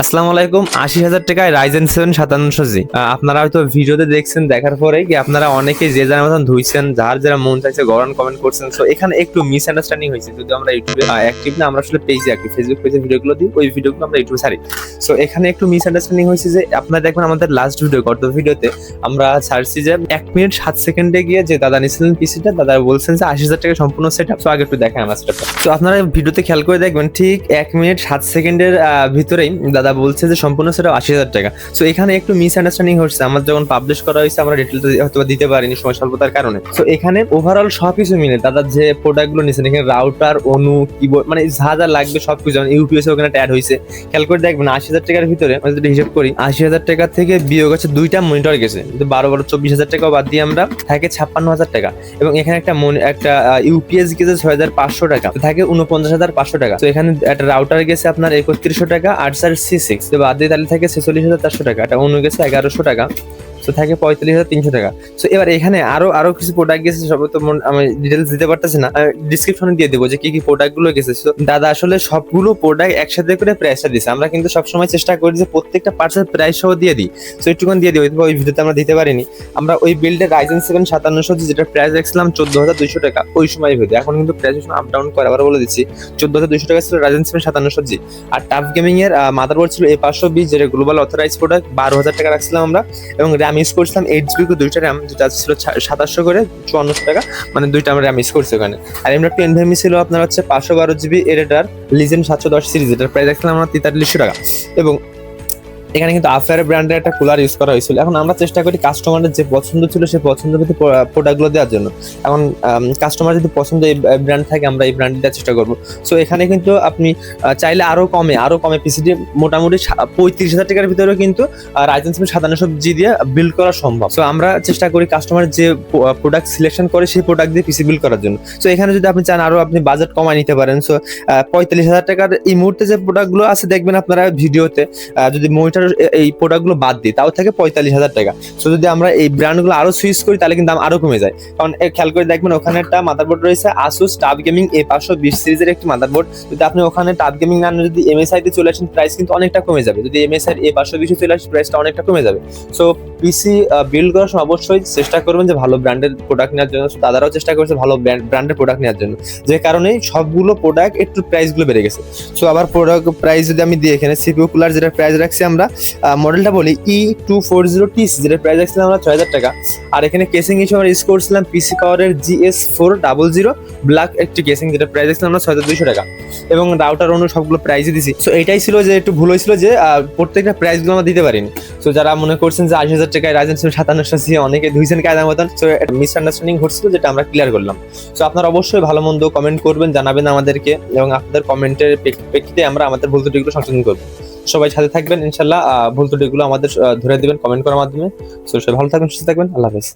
আসসালামু আলাইকুম। ৮০,০০০ টাকায় Ryzen 7 5700G আপনারা হয়তো ভিডিওতে দেখছেন, দেখার পরে কি আপনারা অনেকেই যে যার মতন ধুইছেন, যার যারা মন চাইছে গরম কমেন্ট করছেন। সো এখানে একটু মিসআন্ডারস্ট্যান্ডিং হয়েছে। যদি আমরা ইউটিউবে অ্যাক্টিভ না, আমরা আসলে পেজে অ্যাক্টিভ, ফেসবুক পেজে ভিডিওগুলো দিই, ওই ভিডিওগুলো আমরা ইউটিউবে ছাড়ি। সো এখানে একটু মিসআন্ডারস্ট্যান্ডিং হয়েছে যে আপনারা দেখবেন আমাদের লাস্ট ভিডিও, গত ভিডিওতে আমরা ছাড়ছি যে 1 মিনিট 7 সেকেন্ডে গিয়ে যে দাদা নিয়েছিলেন পিসিটা, দাদা বলছেন যে ৮০,০০০ টাকা সম্পূর্ণ সেটআপ। সো আগে একটু দেখেন আমার সেটআপটা। সো আপনারা ভিডিওতে খেয়াল করে দেখবেন, ঠিক 1 মিনিট 7 সেকেন্ডের ভিতরেই দাদা বলছে যে সম্পূর্ণ সেটা ৮০,০০০ টাকা। সো এখানে একটু মিসআন্ডারস্ট্যান্ডিং হচ্ছে। আমার যখন পাবলিশ করা হয়েছে আমরা ডিটেলটা হয়তো দিতে পারিনি সময় স্বল্পতার কারণে। সো এখানে ওভারঅল সবকিছু মিলে দাদা যে প্রোডাক্টগুলো নিয়েছেন, এখানে রাউটার, অনু, কিবোর্ড, মানে যা যা লাগবে সবকিছু, ইউপিএস ওখানে অ্যাড হয়েছে। খেয়াল করে দেখবেন ৮০,০০০ টাকার ভিতরে আমি যদি হিসাব করি, ৮০,০০০ টাকা থেকে বিয়োগ হচ্ছে ২টা মনিটর গেছে, ১২ ২৪,০০০ টাকা বাদ দিয়ে আমরা থাকে ৫৬,০০০ টাকা। এবং এখানে একটা ইউপিএস গেছে ৬,৫০০ টাকা, থাকে ৪৯,৫০০ টাকা। তো এখানে একটা রাউটার গেছে আপনার ৩১০০ টাকা, ৮/সি6 বাদ দিয়ে তাহলে থাকে ৪৬,৪০০ টাকা। এটা অনু গেছে ১১০০ টাকা, তো থাকে ৪৫,৩০০ টাকা। সো এবার এখানে আরো কিছু প্রোডাক্ট গেছে, সব তো আমি ডিটেলস দিতে পারতেছি না, ডিসক্রিপশনে দিয়ে দেবো যে কি কি প্রোডাক্ট গুলো গেছে। দাদা আসলে সবগুলো প্রোডাক্ট একসাথে করে প্রাইসটা দিচ্ছে। আমরা কিন্তু সবসময় চেষ্টা করি যে প্রত্যেকটা পার্টসের প্রাইস সহ দিয়ে দিই। সো একটুখানি দিয়ে দিই, ওই ভিডিওতে আমরা দিতে পারিনি। আমরা ওই বিল্ডের Ryzen 7 5700 যেটা প্রাইস দেখছিলাম ১৪,২০০ টাকা ওই সময় ভিডিও, এখন কিন্তু প্রাইস আপ ডাউন করে। আবার বলে দিচ্ছি, ১৪,২০০ টাকা ছিল Ryzen 7 5700G। আর টাফ গেমিং এর মাদারবোর্ড ছিল A520, যেটা গ্লোবাল অথরাইজ প্রোডাক্ট, ১২,০০০ টাকা রাখছিলাম আমরা। এবং র্যাম ইউজ করছিলাম 8GB, দুইটা র্যাম, যেটা ছিল ২৭০০ করে ৫৪০০ টাকা, মানে দুইটা আমরা র্যাম ইউজ করছি ওখানে। আর এমনি একটা এনভিএমই ছিল আপনার হচ্ছে ৫১২GB এরেটার লিজেন্ড ৭১০ সিরিজ, এটার প্রাইস দেখছিলাম আমরা ৪৩০০ টাকা। এবং এখানে কিন্তু আফেয়ার ব্র্যান্ডের একটা কুলার ইউজ করা হয়েছিল। এখন আমরা চেষ্টা করি কাস্টমারের যে পছন্দ ছিল সেই পছন্দ কিন্তু প্রোডাক্টগুলো দেওয়ার জন্য। এখন কাস্টমার যদি পছন্দ এই ব্র্যান্ড থাকে, আমরা এই ব্র্যান্ড দেওয়ার চেষ্টা করবো। সো এখানে কিন্তু আপনি চাইলে আরো কমে পিসিডি মোটামুটি ৩৫,০০০ টাকার ভিতরেও কিন্তু Ryzen 7 5700G দিয়ে বিল্ড করা সম্ভব। সো আমরা চেষ্টা করি কাস্টমার যে প্রোডাক্ট সিলেকশন করে সেই প্রোডাক্ট দিয়ে পিসি বিল্ড করার জন্য। সো এখানে যদি আপনি চান আরো আপনি বাজেট কমায় নিতে পারেন। সো ৪৫,০০০ টাকার এই মুহূর্তে যে প্রোডাক্টগুলো আছে দেখবেন আপনারা ভিডিওতে, যদি মনিটর এই প্রোডাক্টগুলো বাদ দিই তাও থাকে ৪৫,০০০ টাকা। সো যদি আমরা এই ব্র্যান্ডগুলো আরো সুইচ করি তাহলে কিন্তু দাম আরো কমে যায়। কারণ খেয়াল করে দেখবেন ওখানে একটা মাদারবোর্ড রয়েছে Asus টাফ গেমিং A520 সিরিজের একটি মাদারবোর্ড। যদি আপনি ওখানে টাফ গেমিং না যদি MSI তে চলে আসেন, প্রাইস কিন্তু অনেকটা কমে যাবে। যদি MSI A520 চলে আসে, প্রাইসটা অনেকটা কমে যাবে। সো পিসি বিল্ড করার সময় অবশ্যই চেষ্টা করবেন যে ভালো ব্র্যান্ডের প্রোডাক্ট নেওয়ার জন্য। দাদারাও চেষ্টা করছে ভালো ব্র্যান্ডের প্রোডাক্ট নেওয়ার জন্য, যে কারণে সবগুলো প্রোডাক্ট একটু প্রাইসগুলো বেড়ে গেছে। সো আবার প্রোডাক্ট প্রাইস যদি আমি দিই, এখানে সিপিইউ কুলার যেটা প্রাইস রাখছি আমরা, মডেলটা বলি E240TC, যেটা প্রাইস রাখছিলাম আমরা ৬,০০০ টাকা। আর এখানে কেসিং হিসেবে আমরা ইউজ করছিলাম পিসি পাওয়ারের GS400 ব্ল্যাক একটি কেসিং, যেটা প্রাইস রাখছিলাম আমরা ৬,২০০ টাকা। এবং রাউটার অনু সবগুলো প্রাইসই দিছি। সো এটাই ছিল যে একটু ভুল হয়েছিল যে প্রত্যেকটা প্রাইসগুলো আমরা দিতে পারিনি। সো যারা মনে করছেন যে ৮০,০০০ টাকায় Ryzen 7 5700G অনেকে ধুইছেন কায়দার মতন, সো একটা মিসআন্ডারস্ট্যান্ডিং ঘটছিল, যেটা আমরা ক্লিয়ার করলাম। সো আপনারা অবশ্যই ভালো মন্দ কমেন্ট করবেন, জানাবেন আমাদেরকে, এবং আপনাদের কমেন্টের প্রেক্ষিতে আমরা আমাদের ভুল ত্রুটিগুলো সংশোধন করবো। সবাই সাথে থাকবেন ইনশাল্লাহ, ভুল ত্রুটিগুলো আমাদের ধরে দিবেন কমেন্ট করার মাধ্যমে। সো সবাই ভালো থাকবেন, সুস্থ থাকবেন, আল্লাহ হাফেজ।